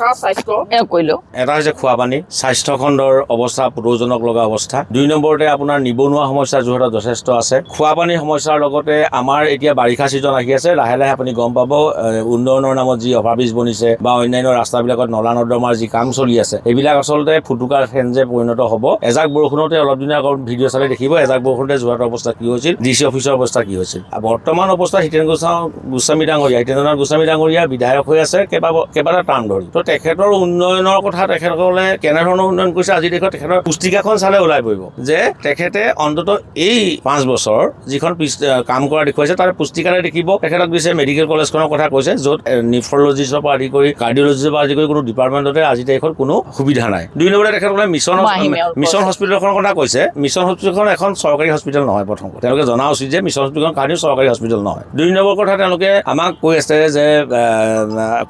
এটা হৈছে খোৱাপানী, স্বাস্থ্য খণ্ডৰ অৱস্থা পুতৌজনক লগা অৱস্থা। 2 নম্বৰতে আপোনাৰ নিবনুৱা সমস্যা যোৰহাটত যথেষ্ট আছে। খোৱাপানীৰ সমস্যাৰ লগতে আমাৰ এতিয়া বাৰিষা ছিজন আহি আছে, লাহে লাহে আপুনি গম পাব উন্নয়নৰ নামত যি অভাৰব্ৰিজ বনিছে বা অন্যান্য ৰাস্তাবিলাকত নলা নৰ্দমাৰ যি কাম চলি আছে, এইবিলাক আচলতে ফুটুকাৰ ফেন যে পৰিণত হ'ব। এজাক বৰষুণতে অলপ দিনৰ আগত ভিডিঅ' চালে দেখিব এজাক বৰষুণতে যোৰহাটৰ অৱস্থা কি হৈছিল, DC অফিচৰ অৱস্থা কি হৈছিল। বৰ্তমান অৱস্থাত হিতেন গোস্বামী ডাঙৰীয়া বিধায়ক হৈ আছে কেইবাটা টাৰ্ম ধৰি। তো তেখেতৰ উন্নয়নৰ কথা তেখেতসকলে কেনেধৰণৰ উন্নয়ন কৰিছে আজি দেখত তেখেতৰ পুস্তিকাখন চালে ওলাই পৰিব যে তেখেতে অন্তত এই 5 বছৰ যিখন কাম কৰা দেখুৱাইছে তাৰ পুস্তিকাৰে দেখিব। তেখেতক দিছে মেডিকেল কলেজখনৰ কথা কৈছে, য'ত নিফ্ৰলজিষ্টৰ পৰা আদি কৰি কাৰ্ডিঅলজিৰ পৰা আদি কৰি কোনো ডিপাৰ্টমেণ্টতে আজি তাৰিখত কোনো সুবিধা নাই। 2 নম্বৰতে তেখেতসকলে মিছন হস্পিটেলখনৰ কথা কৈছে। মিছন হস্পিটেলখন এখন চৰকাৰী হস্পিটেল নহয়। প্ৰথম তেওঁলোকে জনা উচিত যে মিছন হস্পিটেলখন কাৰণেও চৰকাৰী হস্পিটেল নহয়। 2 নম্বৰ কথা তেওঁলোকে আমাক কৈ আছে যে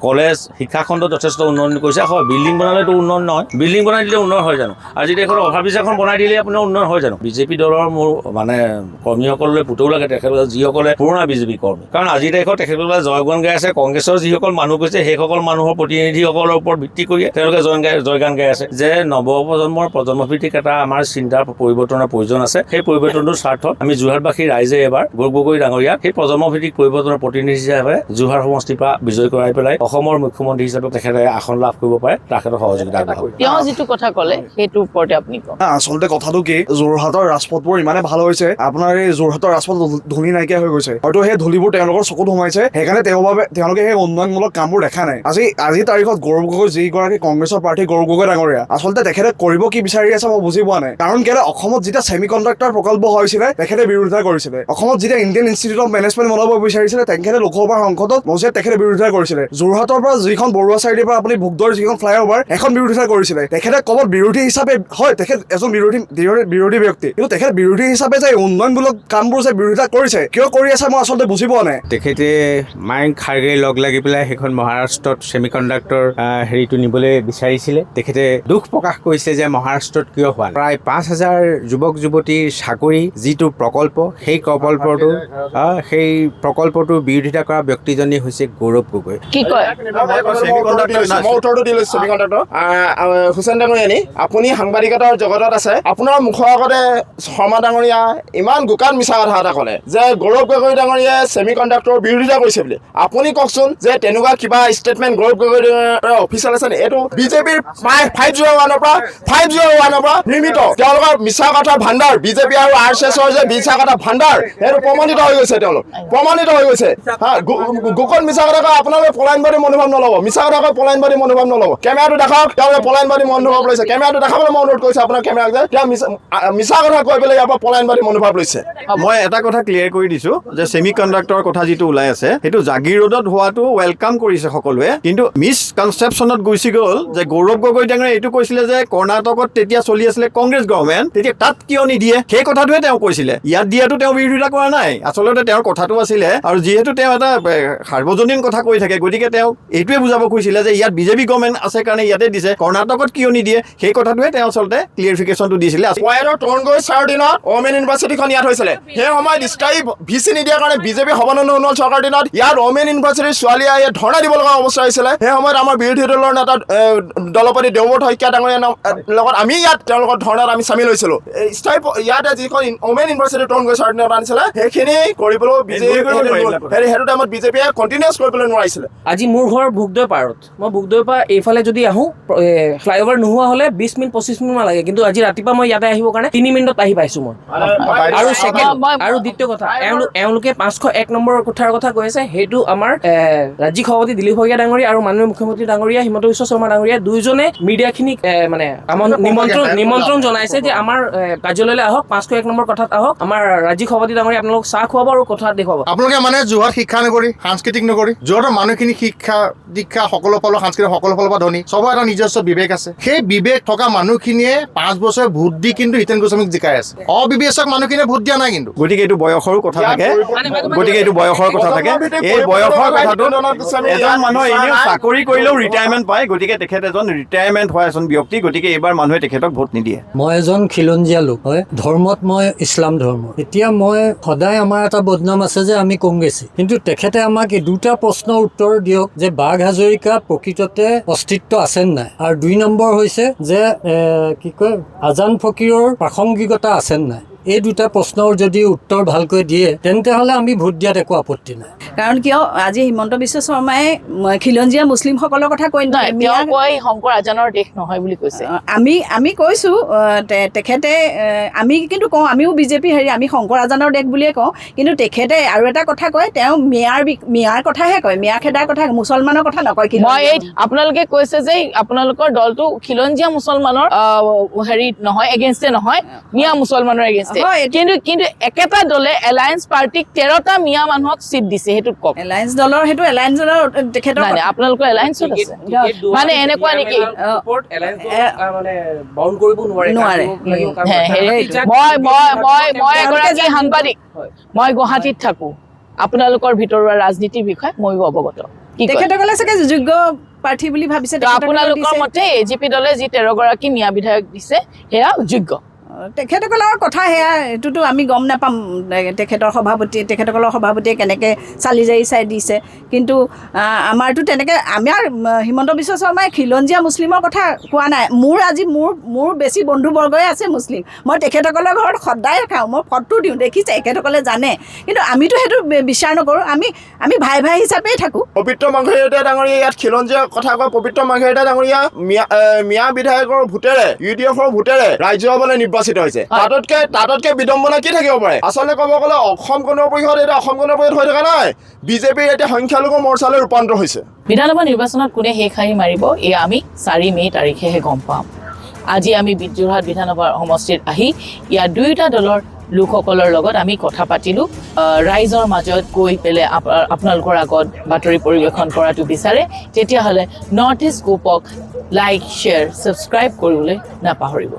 কলেজ শিক্ষাখণ্ডত যথেষ্ট উন্নয়ন কৰিছে। হয়, বিল্ডিং বনালেতো উন্নয়ন নহয়, বিল্ডিং বনাই দিলে উন্নয়ন হয় জানো? আজি দেশৰ অভাৰব্ৰিজ এখন বনাই দিলে আপোনাৰ উন্নয়ন হয় জানো? বিজেপি দলৰ মোৰ মানে কৰ্মীসকললৈ পুতৌ লাগে তেখেতসকলে যিসকলে পুৰণা বিজেপি কৰ্মী, কাৰণ আজি দেশত তেখেতসকলে জয়গান গাই আছে। কংগ্ৰেছৰ যিসকল মানুহ কৈছে সেইসকল মানুহৰ প্ৰতিনিধিসকলৰ ওপৰত ভিত্তি কৰি তেওঁলোকে জয়গান গাই আছে যে নৱপ্ৰজন্মৰ প্ৰজন্মভিত্তিক এটা আমাৰ চিন্তাৰ পৰিৱৰ্তনৰ প্ৰয়োজন আছে। সেই পৰিৱৰ্তনটোৰ স্বাৰ্থত আমি যোৰহাটবাসী ৰাইজে এবাৰ গৌৰৱ গগৈ ডাঙৰীয়াক সেই প্ৰজন্মভিত্তিক পৰিৱৰ্তনৰ প্ৰতিনিধি হিচাপে যোৰহাট সমষ্টিৰ পৰা বিজয় কৰাই পেলাই অসমৰ মুখ্যমন্ত্ৰী হিচাপে তেখেতে আসন লাভ কৰিব পাৰে, তেখেতৰ সহযোগিতা আগবঢ়াব। তেওঁ যিটো কথা ক'লে সেইটোৰ ওপৰতে আপুনি কওক। আচলতে কথাটো কি, যোৰহাটৰ ৰাজপথবোৰ ইমানে ভাল হৈছে, আপোনাৰ এই যোৰহাটৰ ৰাজপথ ধূলি নাইকিয়া হৈ গৈছে। হয়তো সেই ধূলিবোৰ তেওঁলোকৰ চকুত সোমাইছে, সেইকাৰণে তেওঁলোকে সেই উন্নয়নমূলক কামবোৰ দেখা নাই। আজি তাৰিখত গৌৰৱ গগৈ যিগৰাকী কংগ্ৰেছৰ প্ৰাৰ্থী গৌৰৱ গগৈ ডাঙৰীয়া, আচলতে তেখেতে কৰিব কি বিচাৰি আছে মই বুজি পোৱা নাই। কাৰণ কেলে অসমত যেতিয়া ছেমি কণ্ডাক্টৰ প্ৰকল্প হৈছিলে তেখেতে বিৰোধিতা কৰিছিলে। অসমত যেতিয়া ইণ্ডিয়ান ইনষ্টিটিউট অফ মেনেজমেণ্ট বনাব বিচাৰিছিলে তেখেতে লোকসভাৰ সংসদত তেখেতে বিৰোধিতা কৰিছিলে। যোৰহাটৰ পৰা যিখন বৰুৱা চাৰিআলিৰ পৰা আপুনি ভোগদৈৰ যিখন ফ্লাইঅভাৰ এখন বিৰোধিতা কৰিছিলে। তেখেতে ক'ৰবাত বিৰোধী হিচাপে, হয় তেখেত এজন বিৰোধী ব্যক্তি, কিন্তু তেখেত বিৰোধী হিচাপে যে উন্নয়নমূলক কামবোৰ যে বিৰোধিতা কৰিছে, কিয় কৰি আছে মই আচলতে বুজি পোৱা নাই। তেখেতে মায়ংক খাৰ্গে লগ লাগি পেলাই সেইখন মহাৰাষ্ট্ৰত ছেমি কণ্ডাক্টৰ হেৰিটো নিবলৈ বিচাৰিছিলে। তেখেতে দুখ প্ৰকাশ কৰিছে যে মহাৰাষ্ট্ৰত কিয় হোৱা নাই। প্ৰায় 5,000 যুৱক যুৱতীৰ চাকৰি যিটো প্ৰকল্প, সেই প্ৰকল্পটোৰ বিৰোধিতা কৰা ব্যক্তিজনেই হৈছে গৌৰৱ গগৈ। কি কয় হুছেইন ডাঙৰীয়ানী, আপুনি সাংবাদিকতাৰ জগতত আছে, আপোনাৰ মুখৰ আগতে শৰ্মা ডাঙৰীয়া ইমান গোকান মিছা কথা এটা ক'লে যে গৌৰৱ গগৈ ডাঙৰীয়াই ছেমি কণ্ডাক্টৰৰ বিৰোধিতা কৰিছে বুলি। আপুনি কওকচোন যে তেনেকুৱা কিবা ষ্টেটমেণ্ট গৌৰৱ গগৈ অফিচিয়েল আছে নে? এইটো বিজেপিৰ 501ৰ পৰা নিৰ্মিত তেওঁলোকৰ মিছা কথা ভাণ্ডাৰ, বিজেপি আৰু RSSৰ যে মিছা কথা ভাণ্ডাৰ, সেইটো প্ৰমাণিত হৈ গৈছে। গোকন মিছা কথা কয় আপোনালোকে পলায়নবাদী মনোভাৱ নল'ব, মিছা কথা কয় পলায়নবাদী মনোভাৱ নল'ব। কেমেৰাটো দেখাওক, তেওঁলোকে পলায়নবাদী মনোভাৱ লৈছে। কেমেৰাটো দেখাবলৈ মই অনুৰোধ কৰিছোঁ আপোনাৰ কেমেৰাক যে তেওঁ মিছা কথা কৈ পেলাই ইয়াৰ পৰা পলায়নবাদী মনোভাৱ লৈছে। মই এটা কথা ক্লিয়াৰ কৰি দিছোঁ যে ছেমি কণ্ডাক্টৰৰ কথা যিটো ওলাই আছে সেইটো জাগিৰ ৰোডত হোৱাটো ৱেলকাম কৰিছে সকলোৱে, কিন্তু মিছকনচেপশ্যনত গুচি গ'ল যে গৌৰৱ গগৈ ডাঙৰীয়াই এইটো কৈছিলে যে কৰ্ণাটকত তেতিয়া চলি আছিলে কংগ্ৰেছ গভৰ্ণমেণ্ট, তেতিয়া তাত কিয় নিদিয়ে সেই কথাটোহে তেওঁ কৈছিলে। ইয়াত দিয়াটো তেওঁ বিৰোধিতা কৰা নাই। আচলতে তেওঁৰ কথাটো আছিলে, আৰু যিহেতু তেওঁ এটা সাৰ্বজনীন কথা কৈ থাকে, গতিকে তেওঁ এইটোৱে বুজাব খুজিছিলে যে ইয়াত বিজেপি গভৰ্ণমেণ্ট আছে কাৰণে ইয়াতে দিছে, কৰ্ণাটকত কিয় নিদিয়ে সেই কথাটোহে তেওঁ আচলতে ক্লিয়াৰিফিকেশ্যনটো দিছিলে। তৰুণগৈ ছাৰ দিনত ওমেন ইউনিভাৰ্চিটিখন ইয়াত হৈছিলে, সেই সময়ত স্থায়ী VC নিদিয়াৰ কাৰণে বিজেপি সৰ্বানন্দ সোণোৱাল চৰকাৰ দিনত ইয়াত ওমেন ইউনিভাৰ্চিটিৰ ছোৱালীয়ে ইয়াত ধৰ্ণা দিব লগা অৱস্থা হৈছিলে। সেই সময়ত আমাৰ বিৰোধী দলৰ নেতা দলপতি দেৱব্ৰত শইকীয়া ডাঙৰীয়াৰ লগত আমি ইয়াত তেওঁলোকৰ ধৰ্ণাত আমি চামিল হৈছিলোঁ। স্থায়ী ইয়াতে যিখন ওমেন ইউনিভাৰ্চিটি তৰুণগৈ ছাৰ দিনত আনিছিলে সেইখিনি কৰিবলৈ সেইটো টাইমত বিজেপিয়ে কণ্টিনিউছ কৰিবলৈ নোৱাৰিছিলে। আজি মোৰ ঘৰ ভোগদৈ পাৰত, মই ভোগদৈৰ পৰা এইফালে যদি আহোঁ ফ্লাইঅভাৰ নোহোৱা হ'লে 20 মিনিট 25 মিনিট মান লাগে, কিন্তু আজি ৰাতিপুৱা মই ইয়াতে আহিবৰ কাৰণে 3 মিনিটত আহি পাইছোঁ মই। আৰু দ্বিতীয় কথা, এওঁলোকে 501 নম্বৰ কোঠাৰ কথা কৈ আছে, সেইটো আমাৰ ৰাজ্যিক সভাপতি দিলীপ শইকীয়া ডাঙৰীয়া আৰু মাননীয় মুখ্যমন্ত্ৰী ডাঙৰীয়া হিমন্ত বিশ্ব শৰ্মা ডাঙৰীয়া দুয়োজনে মিডিয়াখিনিক মানে নিমন্ত্ৰণ জনাইছে যে আমাৰ কাৰ্যালয়লৈ আহক, 501 নম্বৰ কথাত আহক, আমাৰ ৰাজ্যিক সভাপতি ডাঙৰীয়া আপোনালোক চাহ খুৱাব আৰু কথা দেখুৱাব। আপোনালোকে মানে যোৰহাট শিক্ষা নগৰী, সাংস্কৃতিক নগৰী, যোৰহাটৰ মানুহখিনি মানুহখিনি শিক্ষা দীক্ষা সকলো ফালৰ সাংস্কৃতিক সকলো ফালৰ পৰা ধনী চবৰ এটা নিজস্ব বিবেক আছে সেই বিবেক থকা মানুহখিনিয়ে 5 বছৰ ভোট দি কিন্তু হিতেন গোস্বামীক জিকাই আছে অবিবেচক মানুহখিনিয়ে ভোট দিয়া নাই কিন্তু গতিকে এইটো বয়সৰো কথা থাকে এই বয়সৰ কথাটো এজন মানুহ এনেও চাকৰি কৰিলেও ৰিটায়াৰমেণ্ট পায় গতিকে তেখেত এজন ৰিটায়াৰমেণ্ট হোৱা এজন ব্যক্তি গতিকে এইবাৰ মানুহে তেখেতক ভোট নিদিয়ে মই এজন খিলঞ্জীয়া লোক হয় ধৰ্মত মই ইছলাম ধৰ্ম এতিয়া মই সদায় আমাৰ এটা বদনাম আছে যে আমি কংগ্ৰেছী কিন্তু তেখেতে আমাক এই দুটা প্ৰশ্নৰ উত্তৰ দিয়ক যে বাঘ হাজৰিকা প্ৰকৃততে অস্তিত্ব আছে নাই আৰু 2 নম্বৰ হৈছে যে কি কয় আজান ফকীৰৰ প্ৰাসংগিকতা আছে নাই এই দুটা প্ৰশ্নৰ যদি উত্তৰ ভালকৈ দিয়ে তেন্তে হ'লে আমি ভোট দিয়াত একো আপত্তি নাই কাৰণ কিয় আজি হিমন্ত বিশ্ব শৰ্মাই খিলঞ্জীয়া মুছলিমসকলৰ কথা কৈ তেওঁ কয় শংকৰ আজানৰ দেশ নহয় বুলি কৈছে আমি কৈছোঁ তেখেতে আমি কিন্তু কওঁ আমিও বিজেপি আমি শংকৰ আজানৰ দেশ বুলিয়ে কওঁ কিন্তু তেখেতে আৰু এটা কথা কয় তেওঁ মিয়াৰ কথাহে কয় মিয়া খেদাৰ কথা মুছলমানৰ কথা নকয় মই এই আপোনালোকে কৈছে যে আপোনালোকৰ দলটো খিলঞ্জীয়া মুছলমানৰ নহয় এগেইনষ্টে নহয় মিয়া মুছলমানৰ এগেইনষ্ট কিন্তু একেটা দলে এলায়েন্স পাৰ্টিক 13টা মিয়া মানুহক চিট দিছে সেইটো কওক এলায়েন্স দলৰ তেখেতৰ আপোনালোকৰ এলায়েন্সত আছে মানে এনেকুৱা নেকি বাউণ্ড কৰিব নোৱাৰে মই এগৰাকী সাংবাদিক মই গুৱাহাটীত থাকো আপোনালোকৰ ভিতৰুৱা ৰাজনীতিৰ বিষয়ে ময়ো অৱগত তেখেতসকলে চাগে যোগ্য প্ৰাৰ্থী বুলি ভাবিছে আপোনালোকৰ মতে এজিপি দলে যি 13 গৰাকী মিয়া বিধায়ক দিছে সেয়া যোগ্য তেখেতসকলৰ কথা সেয়া এইটোতো আমি গম নাপাম তেখেতসকলৰ সভাপতিয়ে কেনেকৈ চালি জাৰি চাই দিছে কিন্তু আমাৰতো তেনেকৈ আমাৰ হিমন্ত বিশ্ব শৰ্মাই খিলঞ্জীয়া মুছলিমৰ কথা কোৱা নাই মোৰ বেছি বন্ধুবৰ্গই আছে মুছলিম মই তেখেতসকলৰ ঘৰত সদায় খাওঁ মই ফটো দিওঁ দেখিছে তেখেতসকলে জানে কিন্তু আমিতো সেইটো বিচাৰ নকৰোঁ আমি ভাই হিচাপেই থাকোঁ পবিত্ৰ মাংসৰীয়া ডাঙৰীয়া ইয়াত খিলঞ্জীয়া কথা কয় পবিত্ৰ মাংসৰীয়া ডাঙৰীয়া মিয়া বিধায়কৰ ভোটেৰে UDFৰ ভোটেৰে ৰাজ্যসভালৈ নিৰ্বাচিত হৈছে তাততকে বিডম্বনা কি থাকিব পাৰে আচলতে ক'ব গ'লে অসম গণ পৰিষদ হৈ থকা নাই বিজেপিৰ এতিয়া সংখ্যালঘু মৰ্চালৈ ৰূপান্তৰ হৈছে বিধানসভা নিৰ্বাচনত কোনে শেষ শাৰী মাৰিব এয়া আমি 4 মে তাৰিখেহে গম পাম আজি আমি যোৰহাট বিধানসভা সমষ্টিত আহি ইয়াৰ দুয়োটা দলৰ লোকসকলৰ লগত আমি কথা পাতিলোঁ ৰাইজৰ মাজত গৈ পেলাই আপোনালোকৰ আগত বাতৰি পৰিৱেশন কৰাটো বিচাৰে তেতিয়াহ'লে নৰ্থ ইষ্ট গ্ৰুপক লাইক শ্বেয়াৰ ছাবস্ক্ৰাইব কৰিবলৈ নাপাহৰিব